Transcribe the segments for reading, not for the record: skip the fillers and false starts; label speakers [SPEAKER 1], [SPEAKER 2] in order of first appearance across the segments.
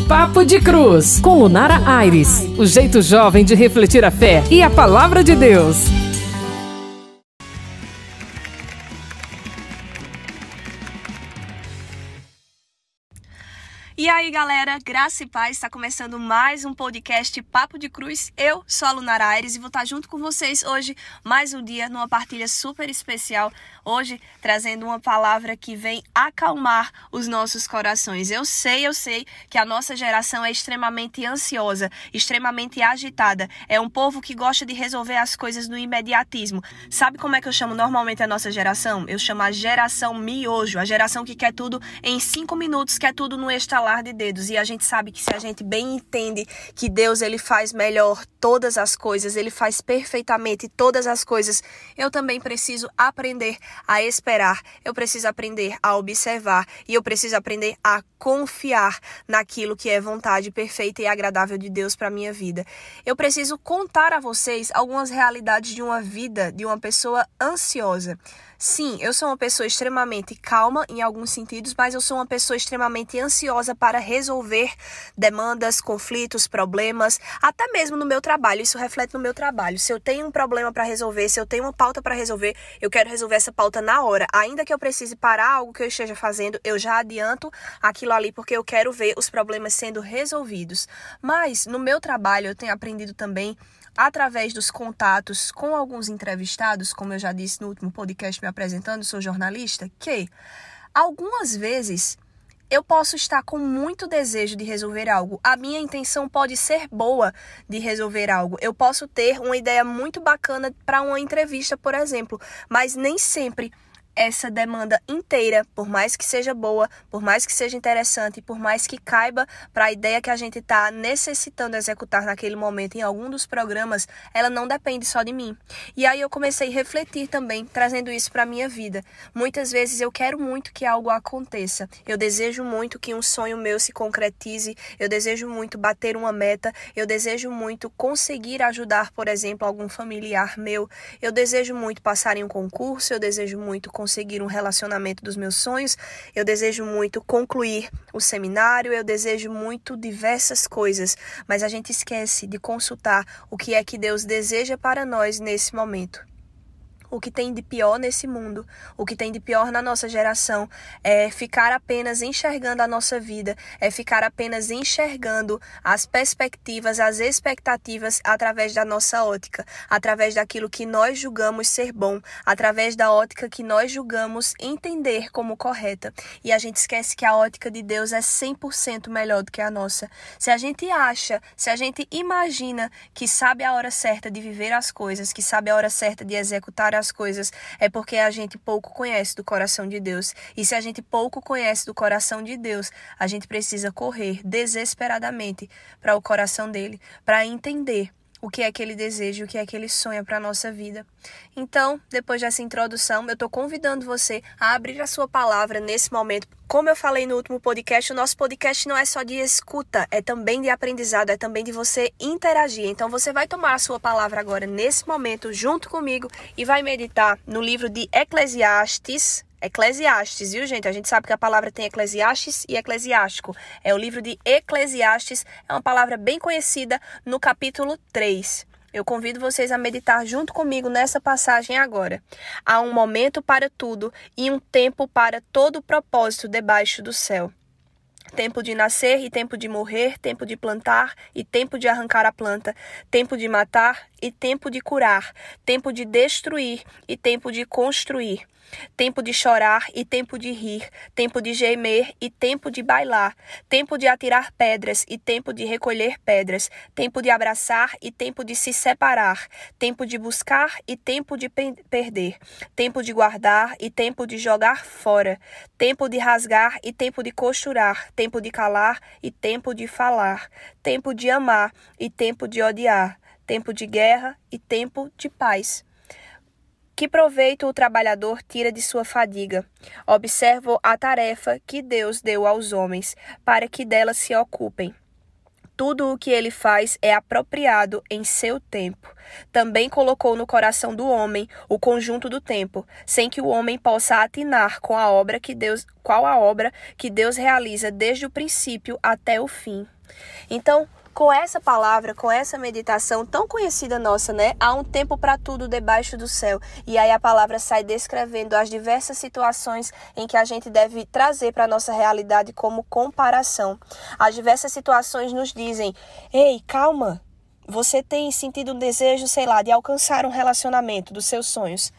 [SPEAKER 1] Papo de Cruz, com Lunara Aires. O jeito jovem de refletir a fé e a palavra de Deus.
[SPEAKER 2] E aí, galera, graça e paz, está começando mais um podcast Papo de Cruz. Eu sou a Lunara Aires e vou estar junto com vocês hoje, mais um dia, numa partilha super especial. Hoje, trazendo uma palavra que vem acalmar os nossos corações. Eu sei que a nossa geração é extremamente ansiosa, extremamente agitada. É um povo que gosta de resolver as coisas no imediatismo. Sabe como é que eu chamo normalmente a nossa geração? Eu chamo a geração miojo, a geração que quer tudo em 5 minutos, quer tudo no estalar de dedos. E a gente sabe que se a gente bem entende que Deus ele faz melhor todas as coisas, ele faz perfeitamente todas as coisas, eu também preciso aprender a esperar, eu preciso aprender a observar e eu preciso aprender a confiar naquilo que é vontade perfeita e agradável de Deus para minha vida. Eu preciso contar a vocês algumas realidades de uma vida de uma pessoa ansiosa. Sim, eu sou uma pessoa extremamente calma em alguns sentidos, mas eu sou uma pessoa extremamente ansiosa para resolver demandas, conflitos, problemas, até mesmo no meu trabalho. Isso reflete no meu trabalho. Se eu tenho um problema para resolver, se eu tenho uma pauta para resolver, eu quero resolver essa pauta na hora. Ainda que eu precise parar algo que eu esteja fazendo, eu já adianto aquilo ali porque eu quero ver os problemas sendo resolvidos. Mas no meu trabalho eu tenho aprendido também, através dos contatos com alguns entrevistados, como eu já disse no último podcast me apresentando, sou jornalista, que algumas vezes eu posso estar com muito desejo de resolver algo. A minha intenção pode ser boa de resolver algo. Eu posso ter uma ideia muito bacana para uma entrevista, por exemplo, mas nem sempre essa demanda inteira, por mais que seja boa, por mais que seja interessante, por mais que caiba para a ideia que a gente está necessitando executar naquele momento em algum dos programas, ela não depende só de mim. E aí eu comecei a refletir também, trazendo isso para a minha vida. Muitas vezes eu quero muito que algo aconteça. Eu desejo muito que um sonho meu se concretize. Eu desejo muito bater uma meta. Eu desejo muito conseguir ajudar, por exemplo, algum familiar meu. Eu desejo muito passar em um concurso. Eu desejo muito conseguir um relacionamento dos meus sonhos, eu desejo muito concluir o seminário, eu desejo muito diversas coisas, mas a gente esquece de consultar o que é que Deus deseja para nós nesse momento. O que tem de pior nesse mundo, o que tem de pior na nossa geração é ficar apenas enxergando a nossa vida, é ficar apenas enxergando as perspectivas, as expectativas através da nossa ótica, através daquilo que nós julgamos ser bom, através da ótica que nós julgamos entender como correta. E a gente esquece que a ótica de Deus é 100% melhor do que a nossa. Se a gente acha, se a gente imagina que sabe a hora certa de viver as coisas, que sabe a hora certa de executar as coisas, é porque a gente pouco conhece do coração de Deus. E se a gente pouco conhece do coração de Deus, a gente precisa correr desesperadamente para o coração dele, para entender o que é que ele deseja, o que é que ele sonha para a nossa vida. Então, depois dessa introdução, eu estou convidando você a abrir a sua palavra nesse momento. Como eu falei no último podcast, o nosso podcast não é só de escuta, é também de aprendizado, é também de você interagir. Então, você vai tomar a sua palavra agora, nesse momento, junto comigo, e vai meditar no livro de Eclesiastes, viu, gente? A gente sabe que a palavra tem Eclesiastes e Eclesiástico. É o livro de Eclesiastes, é uma palavra bem conhecida no capítulo 3. Eu convido vocês a meditar junto comigo nessa passagem agora. Há um momento para tudo e um tempo para todo propósito debaixo do céu. Tempo de nascer e tempo de morrer, tempo de plantar e tempo de arrancar a planta, tempo de matar e tempo de curar, tempo de destruir e tempo de construir. Tempo de chorar e tempo de rir, tempo de gemer e tempo de bailar, tempo de atirar pedras e tempo de recolher pedras, tempo de abraçar e tempo de se separar, tempo de buscar e tempo de perder, tempo de guardar e tempo de jogar fora, tempo de rasgar e tempo de costurar, tempo de calar e tempo de falar, tempo de amar e tempo de odiar, tempo de guerra e tempo de paz. Que proveito o trabalhador tira de sua fadiga? Observo a tarefa que Deus deu aos homens, para que dela se ocupem. Tudo o que ele faz é apropriado em seu tempo. Também colocou no coração do homem o conjunto do tempo, sem que o homem possa atinar com a obra que Deus realiza desde o princípio até o fim. Então, com essa palavra, com essa meditação tão conhecida nossa, né? Há um tempo para tudo debaixo do céu. E aí a palavra sai descrevendo as diversas situações em que a gente deve trazer para a nossa realidade como comparação. As diversas situações nos dizem: ei, calma, você tem sentido um desejo, sei lá, de alcançar um relacionamento dos seus sonhos.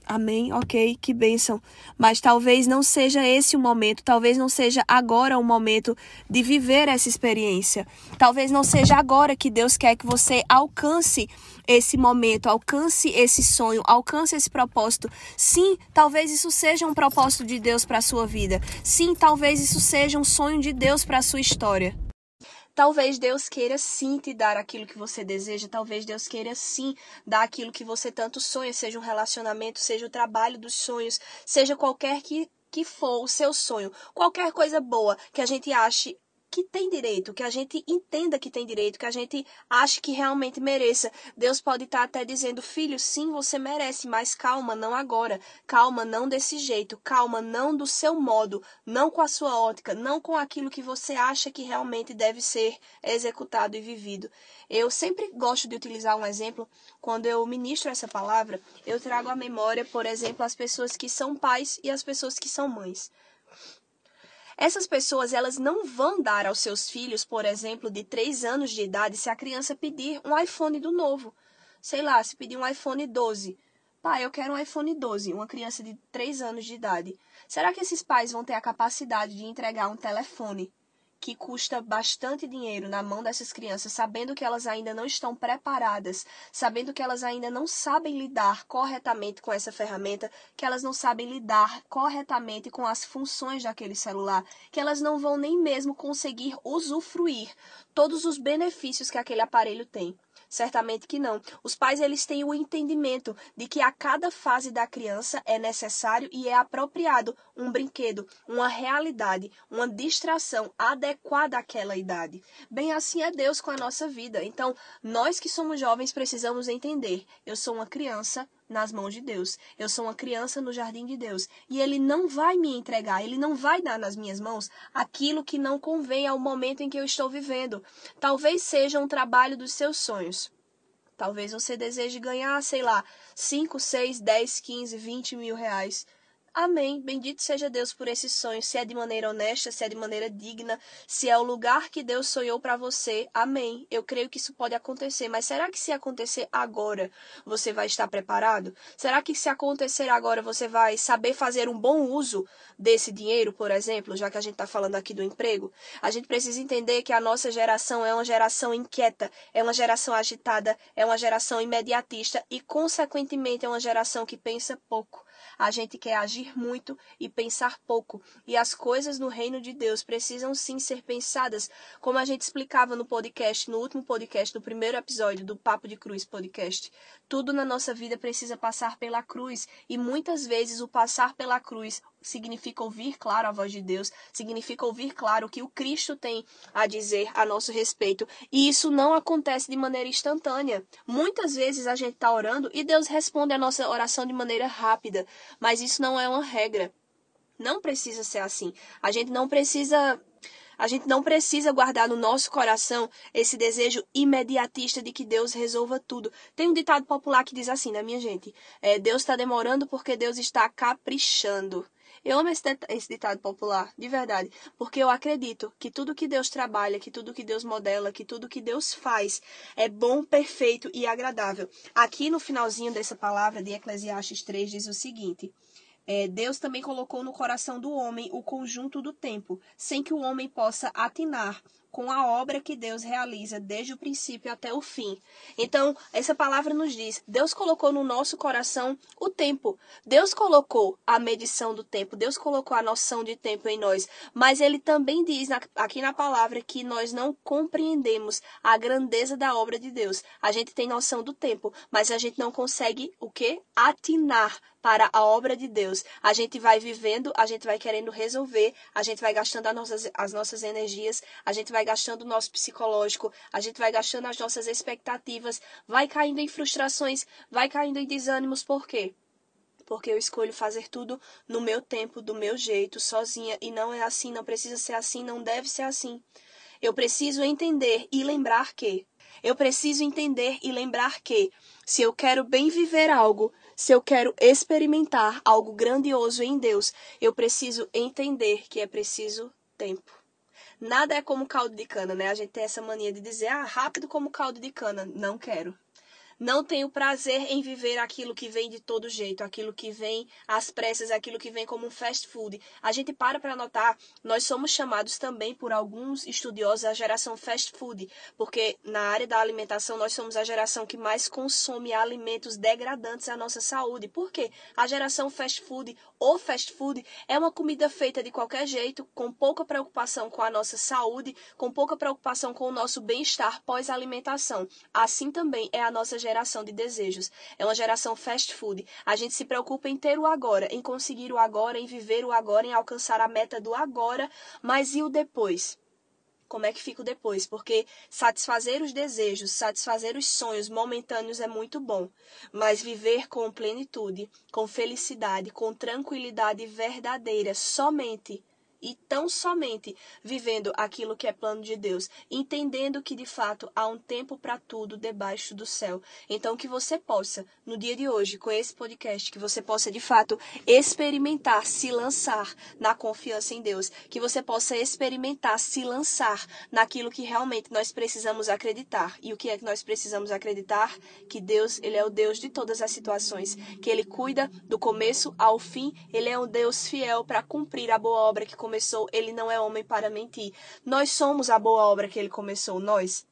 [SPEAKER 2] Amém, ok, que bênção. Mas talvez não seja esse o momento, talvez não seja agora o momento de viver essa experiência. Talvez não seja agora que Deus quer que você alcance esse momento, alcance esse sonho, alcance esse propósito. Sim, talvez isso seja um propósito de Deus para a sua vida. Sim, talvez isso seja um sonho de Deus para a sua história. Talvez Deus queira sim te dar aquilo que você deseja, talvez Deus queira sim dar aquilo que você tanto sonha, seja um relacionamento, seja o trabalho dos sonhos, seja qualquer que for o seu sonho, qualquer coisa boa que a gente ache que tem direito, que a gente entenda que tem direito, que a gente ache que realmente mereça. Deus pode estar até dizendo: filho, sim, você merece, mas calma, não agora. Calma, não desse jeito. Calma, não do seu modo, não com a sua ótica, não com aquilo que você acha que realmente deve ser executado e vivido. Eu sempre gosto de utilizar um exemplo. Quando eu ministro essa palavra, eu trago à memória, por exemplo, as pessoas que são pais e as pessoas que são mães. Essas pessoas, elas não vão dar aos seus filhos, por exemplo, de 3 anos de idade, se a criança pedir um iPhone do novo. Sei lá, se pedir um iPhone 12. Pai, eu quero um iPhone 12, uma criança de 3 anos de idade. Será que esses pais vão ter a capacidade de entregar um telefone que custa bastante dinheiro na mão dessas crianças, sabendo que elas ainda não estão preparadas, sabendo que elas ainda não sabem lidar corretamente com essa ferramenta, que elas não sabem lidar corretamente com as funções daquele celular, que elas não vão nem mesmo conseguir usufruir todos os benefícios que aquele aparelho tem? Certamente que não. Os pais, eles têm o entendimento de que a cada fase da criança é necessário e é apropriado um brinquedo, uma realidade, uma distração adequada àquela idade. Bem assim é Deus com a nossa vida. Então, nós que somos jovens precisamos entender: eu sou uma criança nas mãos de Deus. Eu sou uma criança no jardim de Deus. E Ele não vai me entregar, Ele não vai dar nas minhas mãos aquilo que não convém ao momento em que eu estou vivendo. Talvez seja um trabalho dos seus sonhos. Talvez você deseje ganhar, sei lá, 5, 6, 10, 15, 20 mil reais. Amém. Bendito seja Deus por esse sonho. Se é de maneira honesta, se é de maneira digna, se é o lugar que Deus sonhou para você. Amém. Eu creio que isso pode acontecer. Mas será que se acontecer agora, você vai estar preparado? Será que se acontecer agora, você vai saber fazer um bom uso desse dinheiro, por exemplo, já que a gente está falando aqui do emprego? A gente precisa entender que a nossa geração é uma geração inquieta, é uma geração agitada, é uma geração imediatista e, consequentemente, é uma geração que pensa pouco. A gente quer agir muito e pensar pouco. E as coisas no reino de Deus precisam sim ser pensadas. Como a gente explicava no podcast, no último podcast, no primeiro episódio do Papo de Cruz podcast. Tudo na nossa vida precisa passar pela cruz. E muitas vezes o passar pela cruz significa ouvir claro a voz de Deus, significa ouvir claro o que o Cristo tem a dizer a nosso respeito. E isso não acontece de maneira instantânea. Muitas vezes a gente está orando e Deus responde a nossa oração de maneira rápida, mas isso não é uma regra. Não precisa ser assim. A gente não precisa guardar no nosso coração esse desejo imediatista de que Deus resolva tudo. Tem um ditado popular que diz assim, né, minha gente? Deus está demorando porque Deus está caprichando. Eu amo esse ditado popular, de verdade, porque eu acredito que tudo que Deus trabalha, que tudo que Deus modela, que tudo que Deus faz é bom, perfeito e agradável. Aqui no finalzinho dessa palavra de Eclesiastes 3 diz o seguinte: Deus também colocou no coração do homem o conjunto do tempo, sem que o homem possa atinar com a obra que Deus realiza desde o princípio até o fim. Então, essa palavra nos diz, Deus colocou no nosso coração o tempo. Deus colocou a medição do tempo, Deus colocou a noção de tempo em nós. Mas Ele também diz aqui na palavra que nós não compreendemos a grandeza da obra de Deus. A gente tem noção do tempo, mas a gente não consegue o quê? Atinar para a obra de Deus. A gente vai vivendo, a gente vai querendo resolver, a gente vai gastando as nossas energias, a gente vai gastando o nosso psicológico, a gente vai gastando as nossas expectativas, vai caindo em frustrações, vai caindo em desânimos. Por quê? Porque eu escolho fazer tudo no meu tempo, do meu jeito, sozinha, e não é assim, não precisa ser assim, não deve ser assim. Eu preciso entender e lembrar que se eu quero bem viver algo, se eu quero experimentar algo grandioso em Deus, eu preciso entender que é preciso tempo. Nada é como caldo de cana, né? A gente tem essa mania de dizer, rápido como caldo de cana. Não quero. Não tenho prazer em viver aquilo que vem de todo jeito, aquilo que vem às pressas, aquilo que vem como um fast food. A gente para notar, nós somos chamados também por alguns estudiosos a geração fast food, porque na área da alimentação nós somos a geração que mais consome alimentos degradantes à nossa saúde. Por quê? A geração fast food ou fast food é uma comida feita de qualquer jeito, com pouca preocupação com a nossa saúde, com pouca preocupação com o nosso bem-estar pós-alimentação. Assim também é a nossa geração de desejos. É uma geração fast food. A gente se preocupa em ter o agora, em conseguir o agora, em viver o agora, em alcançar a meta do agora, mas e o depois? Como é que fica o depois? Porque satisfazer os desejos, satisfazer os sonhos momentâneos é muito bom, mas viver com plenitude, com felicidade, com tranquilidade verdadeira, somente e tão somente vivendo aquilo que é plano de Deus, entendendo que de fato há um tempo para tudo debaixo do céu. Então que você possa, no dia de hoje, com esse podcast, que você possa de fato experimentar, se lançar na confiança em Deus, que você possa experimentar, se lançar naquilo que realmente nós precisamos acreditar. E o que é que nós precisamos acreditar? Que Deus, Ele é o Deus de todas as situações, que Ele cuida do começo ao fim, Ele é um Deus fiel para cumprir a boa obra que começou, Ele não é homem para mentir. Nós somos a boa obra que Ele começou, nós,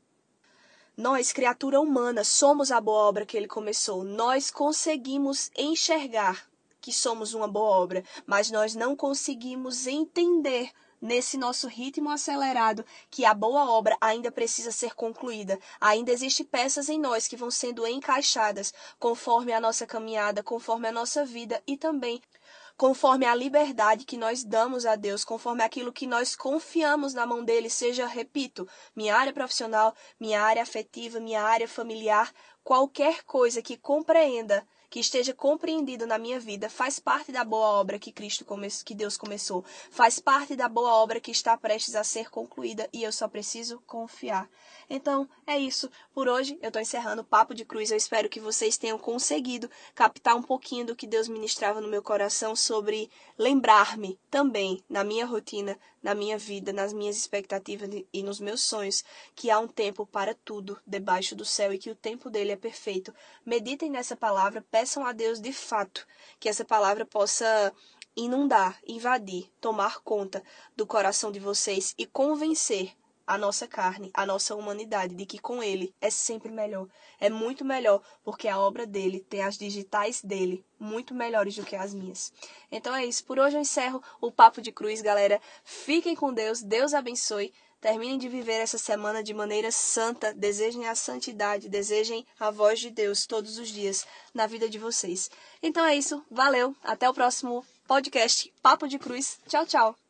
[SPEAKER 2] criatura humana, somos a boa obra que Ele começou. Nós conseguimos enxergar que somos uma boa obra, mas nós não conseguimos entender nesse nosso ritmo acelerado que a boa obra ainda precisa ser concluída. Ainda existem peças em nós que vão sendo encaixadas conforme a nossa caminhada, conforme a nossa vida e também conforme a liberdade que nós damos a Deus, conforme aquilo que nós confiamos na mão dele, seja, repito, minha área profissional, minha área afetiva, minha área familiar, qualquer coisa que compreenda, que esteja compreendido na minha vida, faz parte da boa obra que Deus começou, faz parte da boa obra que está prestes a ser concluída e eu só preciso confiar. Então, é isso. Por hoje, eu estou encerrando o Papo de Cruz. Eu espero que vocês tenham conseguido captar um pouquinho do que Deus ministrava no meu coração sobre lembrar-me também, na minha rotina, na minha vida, nas minhas expectativas e nos meus sonhos, que há um tempo para tudo debaixo do céu e que o tempo dele é perfeito. Meditem nessa palavra, peçam a Deus de fato que essa palavra possa inundar, invadir, tomar conta do coração de vocês e convencer a nossa carne, a nossa humanidade, de que com ele é sempre melhor. É muito melhor, porque a obra dele tem as digitais dele muito melhores do que as minhas. Então é isso. Por hoje eu encerro o Papo de Cruz, galera. Fiquem com Deus. Deus abençoe. Terminem de viver essa semana de maneira santa. Desejem a santidade. Desejem a voz de Deus todos os dias na vida de vocês. Então é isso. Valeu. Até o próximo podcast Papo de Cruz. Tchau, tchau.